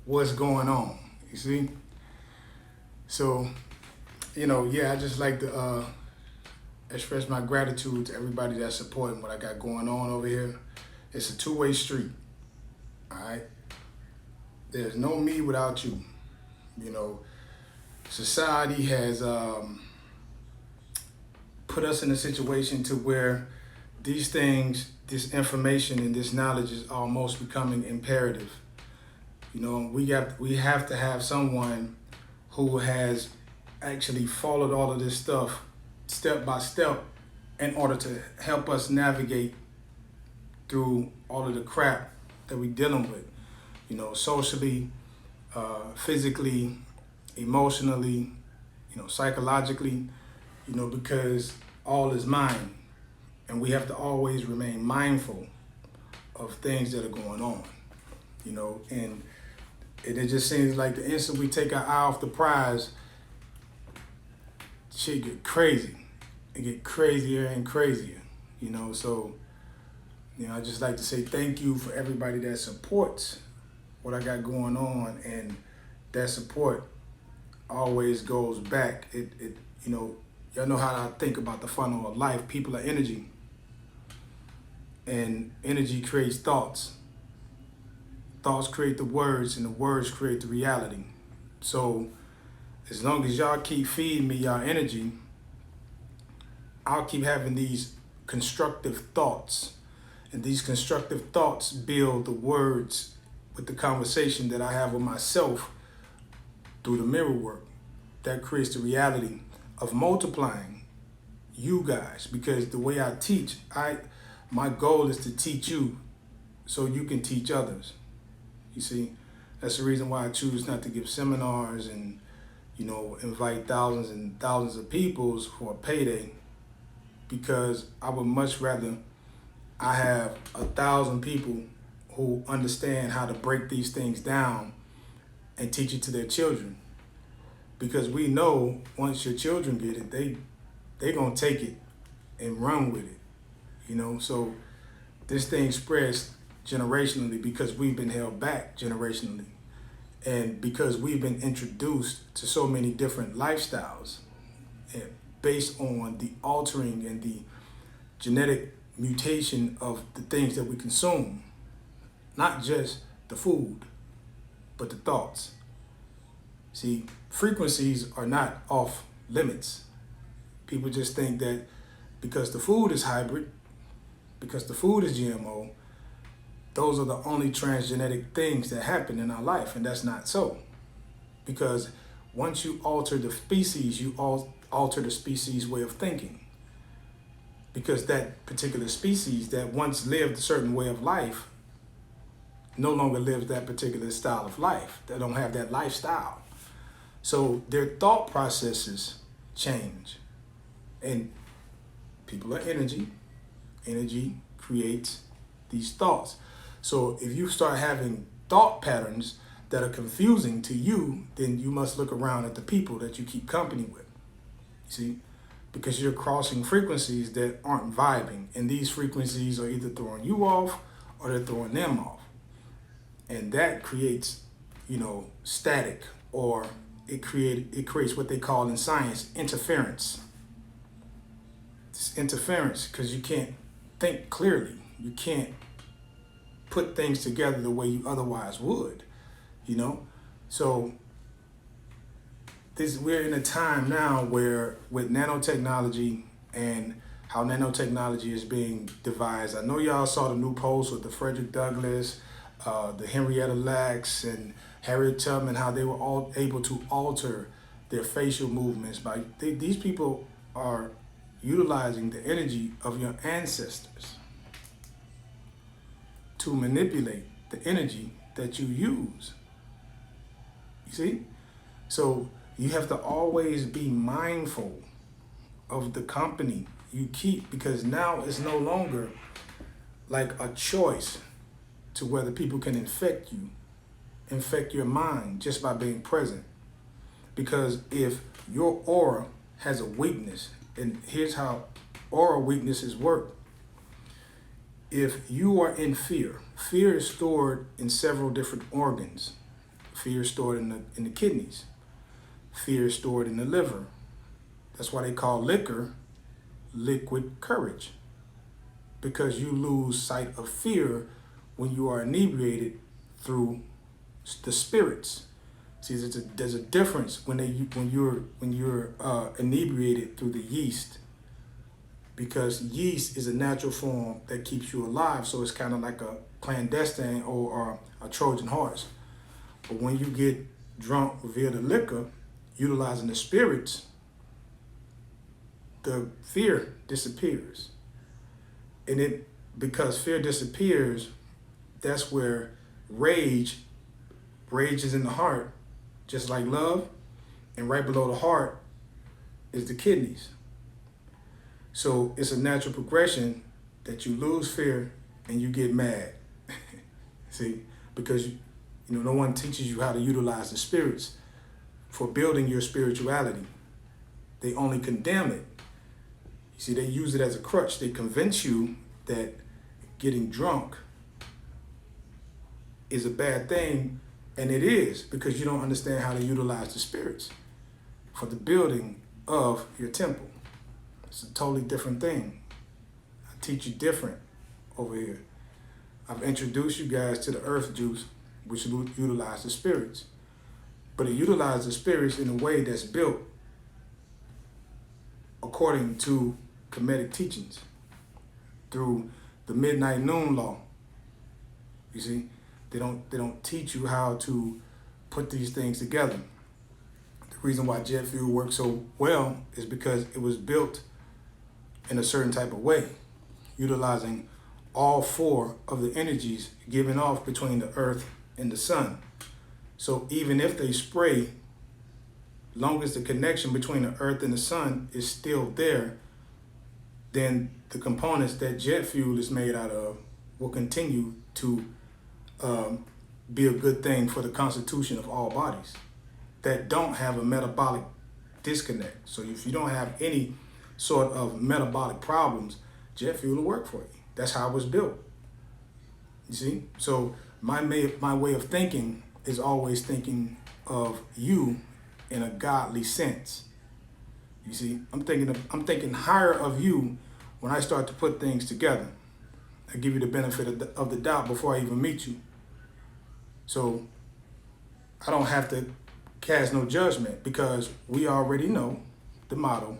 what's going on. You see? So, I just like to express my gratitude to everybody that's supporting what I got going on over here. It's a two-way street. All right? There's no me without you. Society has put us in a situation to where these things, this information and this knowledge is almost becoming imperative. We have to have someone who has actually followed all of this stuff step by step in order to help us navigate through all of the crap that we're dealing with, socially, physically, emotionally, psychologically, because all is mind. And we have to always remain mindful of things that are going on, and it just seems like the instant we take our eye off the prize, shit get crazy. It get crazier and crazier, so, I just like to say thank you for everybody that supports what I got going on, and that support always goes back. Y'all know how I think about the funnel of life. People are energy, and energy creates thoughts. Thoughts create the words, and the words create the reality. So as long as y'all keep feeding me y'all energy, I'll keep having these constructive thoughts. And these constructive thoughts build the words with the conversation that I have with myself through the mirror work. That creates the reality of multiplying you guys. Because the way I teach, my goal is to teach you so you can teach others. You see, that's the reason why I choose not to give seminars and, invite thousands and thousands of people for a payday, because I would much rather I have 1,000 people who understand how to break these things down and teach it to their children. Because we know once your children get it, they gonna take it and run with it, so this thing spreads generationally because we've been held back generationally, and because we've been introduced to so many different lifestyles based on the altering and the genetic mutation of the things that we consume, not just the food, but the thoughts. See, frequencies are not off limits. People just think that because the food is hybrid, because the food is GMO, those are the only transgenetic things that happen in our life, and that's not so. Because once you alter the species, you alter the species' way of thinking. Because that particular species that once lived a certain way of life no longer lives that particular style of life. They don't have that lifestyle. So their thought processes change. And people are energy. Energy creates these thoughts. So if you start having thought patterns that are confusing to you, then you must look around at the people that you keep company with. You see? Because you're crossing frequencies that aren't vibing. And these frequencies are either throwing you off or they're throwing them off. And that creates, static, or it creates what they call in science interference. It's interference because you can't think clearly. You can't put things together the way you otherwise would, So we're in a time now where with nanotechnology and how nanotechnology is being devised. I know y'all saw the new post with the Frederick Douglass, the Henrietta Lacks, and Harriet Tubman, how they were all able to alter their facial movements. These people are utilizing the energy of your ancestors to manipulate the energy that you use. You see? So you have to always be mindful of the company you keep, because now it's no longer like a choice to whether people can infect your mind just by being present. Because if your aura has a weakness, and here's how aura weaknesses work. If you are in fear, fear is stored in several different organs. Fear is stored in the kidneys. Fear is stored in the liver. That's why they call liquor liquid courage, because you lose sight of fear when you are inebriated through the spirits. See, there's a difference when you're inebriated through the yeast, because yeast is a natural form that keeps you alive. So it's kind of like a clandestine or a Trojan horse. But when you get drunk via the liquor, utilizing the spirits, the fear disappears. And because fear disappears, that's where rage is in the heart, just like love, and right below the heart is the kidneys. So it's a natural progression that you lose fear and you get mad. See, because no one teaches you how to utilize the spirits for building your spirituality. They only condemn it. You see, they use it as a crutch. They convince you that getting drunk is a bad thing, and it is, because you don't understand how to utilize the spirits for the building of your temple. It's a totally different thing. I teach you different over here. I've introduced you guys to the earth juice, which utilize the spirits. But it utilizes the spirits in a way that's built according to Kemetic teachings through the midnight noon law. You see, they don't teach you how to put these things together. The reason why jet fuel works so well is because it was built in a certain type of way, utilizing all four of the energies given off between the earth and the sun. So even if they spray, long as the connection between the earth and the sun is still there, then the components that jet fuel is made out of will continue to be a good thing for the constitution of all bodies that don't have a metabolic disconnect. So if you don't have any sort of metabolic problems, jet fuel will work for you. That's how it was built. You see? So my way of thinking is always thinking of you in a godly sense. You see, I'm thinking higher of you when I start to put things together. I give you the benefit of the doubt before I even meet you. So I don't have to cast no judgment, because we already know the motto.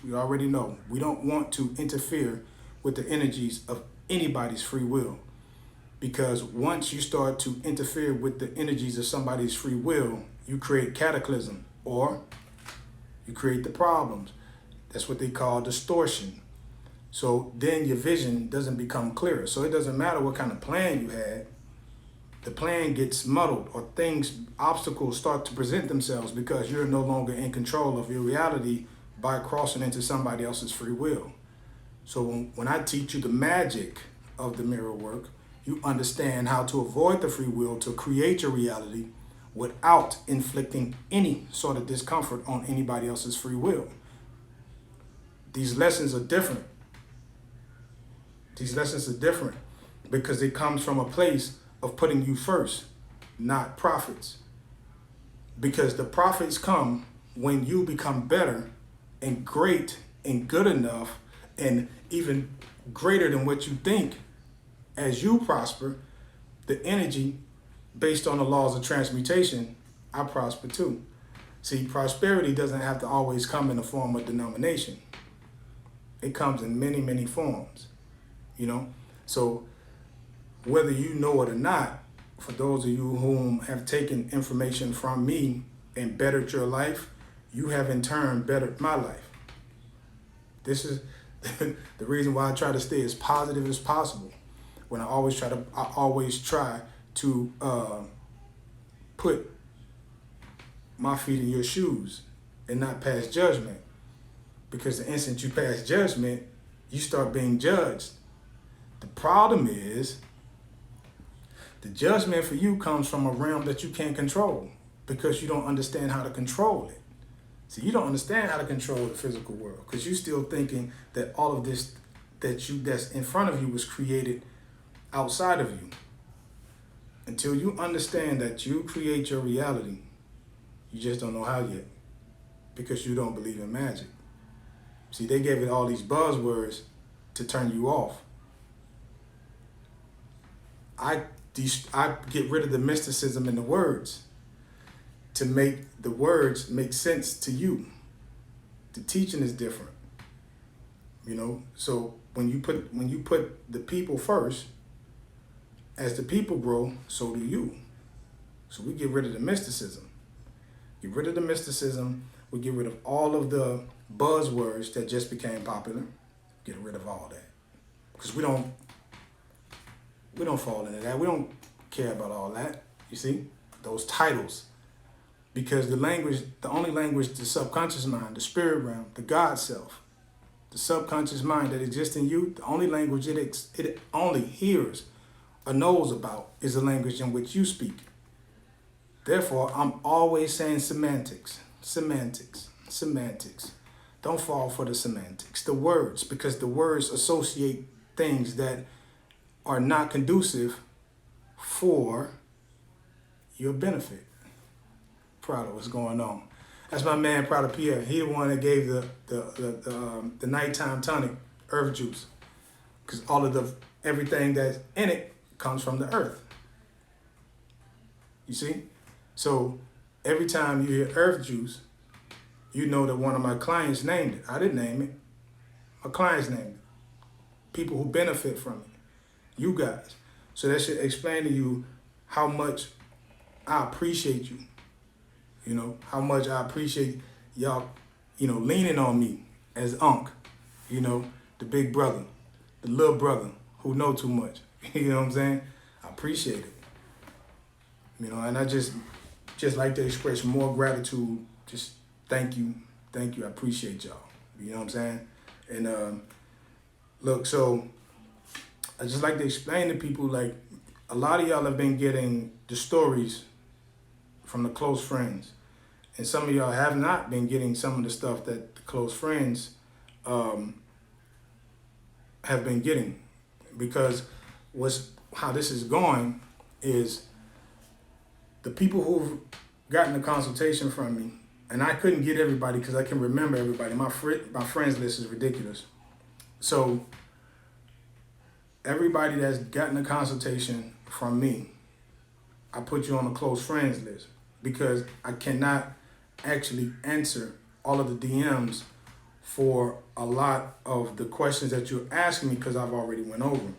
We already know we don't want to interfere with the energies of anybody's free will, because once you start to interfere with the energies of somebody's free will, you create cataclysm, or you create the problems. That's what they call distortion. So then your vision doesn't become clearer. So it doesn't matter what kind of plan you had. The plan gets muddled, or obstacles start to present themselves because you're no longer in control of your reality by crossing into somebody else's free will. So when I teach you the magic of the mirror work, you understand how to avoid the free will to create your reality without inflicting any sort of discomfort on anybody else's free will. These lessons are different. These lessons are different because it comes from a place of putting you first, not profits. Because the profits come when you become better and great and good enough and even greater than what you think. As you prosper, the energy based on the laws of transmutation, I prosper too. See, prosperity doesn't have to always come in the form of denomination. It comes in many, many forms, So whether you know it or not, for those of you whom have taken information from me and bettered your life, you have in turn bettered my life. This is the reason why I try to stay as positive as possible. When I always try to put my feet in your shoes and not pass judgment. Because the instant you pass judgment, you start being judged. The problem is, the judgment for you comes from a realm that you can't control because you don't understand how to control it. See, you don't understand how to control the physical world because you're still thinking that all of this that's in front of you was created outside of you. until you understand that you create your reality, you just don't know how yet, because you don't believe in magic. See, they gave it all these buzzwords to turn you off. I get rid of the mysticism in the words to make the words make sense to you. The teaching is different, you know. So when you put the people first, as the people grow, so do you. So we get rid of the mysticism. Get rid of the mysticism. We get rid of all of the buzzwords that just became popular. Get rid of all that, because we don't fall into that. We don't care about all that. You see, those titles. Because the only language, the subconscious mind, the spirit realm, the God self, the subconscious mind that exists in you, the only language it only hears or knows about is the language in which you speak. Therefore, I'm always saying semantics, semantics, semantics. Don't fall for the semantics, the words, because the words associate things that are not conducive for your benefit. Proud of what's going on. That's my man, Proud of Pierre. He the one that gave the nighttime tonic earth juice, because all of everything that's in it comes from the earth. You see, so every time you hear earth juice, you know that one of my clients named it. I didn't name it. My clients named it. People who benefit from it. You guys. So that should explain to you how much I appreciate you. You know, how much I appreciate y'all, you know, leaning on me as Unc, you know, the big brother, the little brother who know too much. You know what I'm saying? I appreciate it. You know, and I just like to express more gratitude. Just thank you. I appreciate y'all. You know what I'm saying? And look, so I just like to explain to people, like, a lot of y'all have been getting the stories from the close friends. And some of y'all have not been getting some of the stuff that the close friends have been getting. Because how this is going is the people who've gotten a consultation from me, and I couldn't get everybody because I can remember everybody. My friends list is ridiculous. So everybody that's gotten a consultation from me, I put you on a close friends list, because I cannot actually answer all of the DMs for a lot of the questions that you're asking me, because I've already went over them.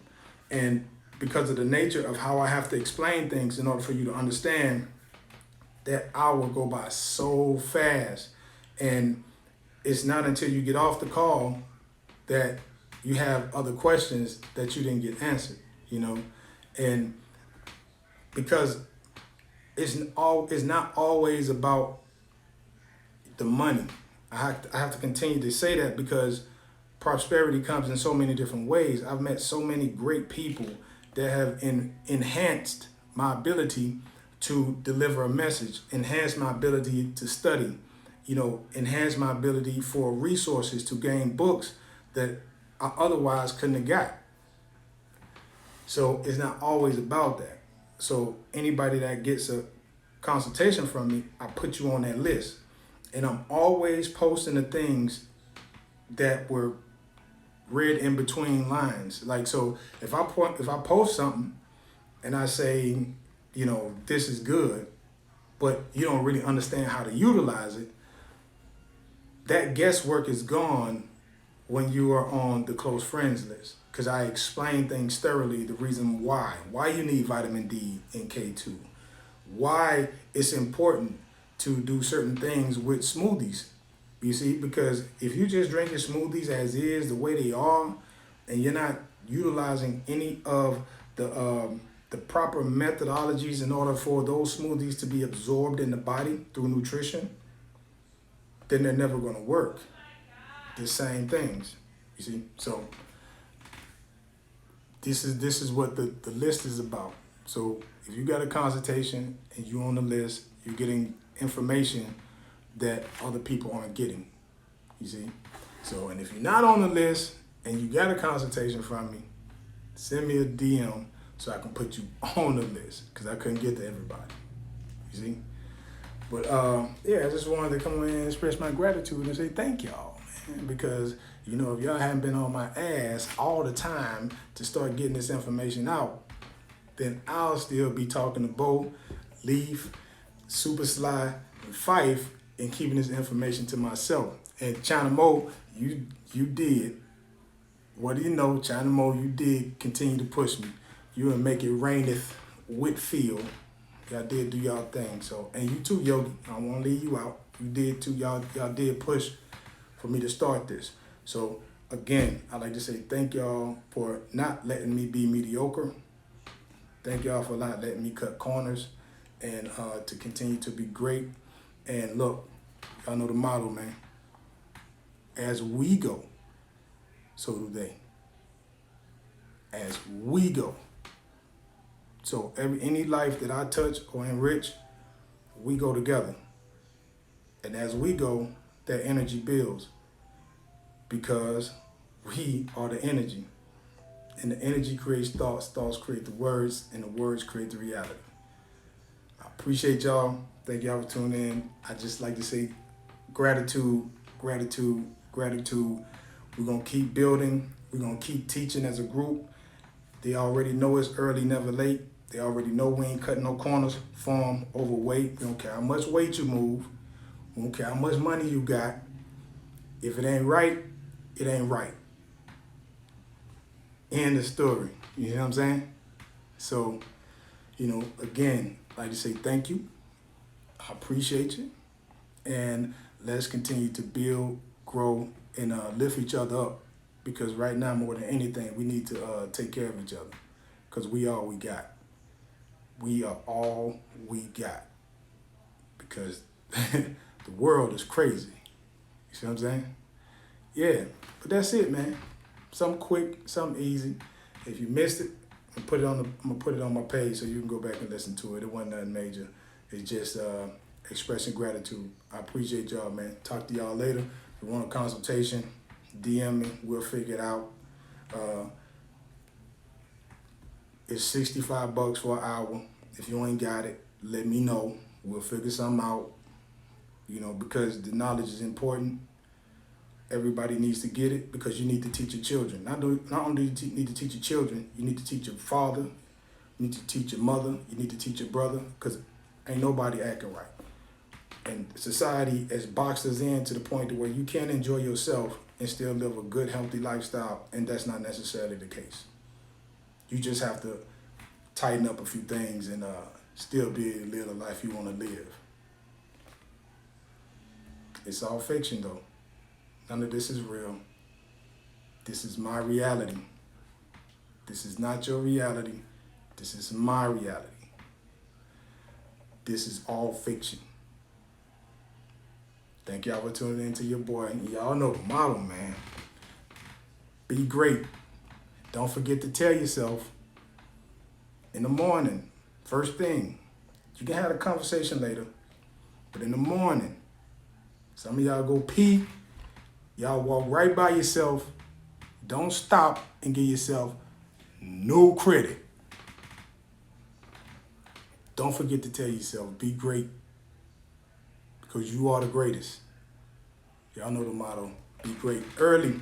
And because of the nature of how I have to explain things in order for you to understand, that hour go by so fast. And it's not until you get off the call that you have other questions that you didn't get answered, you know? And because it's not always about the money. I have to continue to say that, because prosperity comes in so many different ways. I've met so many great people that have enhanced my ability to deliver a message, enhanced my ability to study, you know, enhanced my ability for resources to gain books that I otherwise couldn't have got. So it's not always about that. So anybody that gets a consultation from me, I put you on that list. And I'm always posting the things that were read in between lines. Like, so if I post something and I say, you know, this is good, but you don't really understand how to utilize it, that guesswork is gone when you are on the close friends list. Because I explain things thoroughly, the reason why you need vitamin D and K2, why it's important to do certain things with smoothies. You see, because if you just drink your smoothies as is, the way they are, and you're not utilizing any of the proper methodologies in order for those smoothies to be absorbed in the body through nutrition, then they're never going to work. The same things, you see. So this is what the list is about. So if you got a consultation and you on the list, you're getting information that other people aren't getting, you see. So, and if you're not on the list and you got a consultation from me, send me a DM so I can put you on the list because I couldn't get to everybody. You see? But yeah, I just wanted to come in and express my gratitude and say thank y'all, man, because you know, if y'all hadn't been on my ass all the time to start getting this information out, then I'll still be talking to Bo, Leaf, Super Sly, and Fife, and keeping this information to myself. And China Mo, you did. What do you know, China Mo, you did continue to push me. You and Make It Raineth Whitfield. Y'all did do y'all thing. So, and you too, Yogi. I won't leave you out. You did too. Y'all did push for me to start this. So again, I'd like to say thank y'all for not letting me be mediocre. Thank y'all for not letting me cut corners and to continue to be great. And look, y'all know the motto, man. As we go, so do they. As we go. So any life that I touch or enrich, we go together. And as we go, that energy builds because we are the energy. And the energy creates thoughts, thoughts create the words, and the words create the reality. I appreciate y'all. Thank y'all for tuning in. I just like to say gratitude, gratitude, gratitude. We're going to keep building. We're going to keep teaching as a group. They already know it's early, never late. They already know we ain't cutting no corners, form, overweight. We don't care how much weight you move. We don't care how much money you got. If it ain't right, it ain't right. End the story. You know what I'm saying? So, you know, again, I'd like to say thank you. I appreciate you. And let's continue to build, grow, and lift each other up. Because right now, more than anything, we need to take care of each other. Because we are all we got. We are all we got. Because the world is crazy. You see what I'm saying? Yeah, but that's it, man. Something quick, something easy. If you missed it, I'm gonna put it on my page so you can go back and listen to it. It wasn't nothing major. It's just expressing gratitude. I appreciate y'all, man. Talk to y'all later. If you want a consultation, DM me. We'll figure it out. It's $65 for an hour. If you ain't got it, let me know. We'll figure something out. You know, because the knowledge is important. Everybody needs to get it because you need to teach your children. Not only do you need to teach your children, you need to teach your father, you need to teach your mother, you need to teach your brother, because ain't nobody acting right. And society has boxed us in to the point to where you can't enjoy yourself and still live a good, healthy lifestyle, and that's not necessarily the case. You just have to tighten up a few things and still be able to live the life you want to live. It's all fiction, though. None of this is real. This is my reality. This is not your reality. This is my reality. This is all fiction. Thank y'all for tuning in to your boy. Y'all know the model, man. Be great. Don't forget to tell yourself in the morning, first thing. You can have a conversation later, but in the morning, some of y'all go pee. Y'all walk right by yourself. Don't stop and give yourself no credit. Don't forget to tell yourself, be great, because you are the greatest. Y'all know the motto, be great early.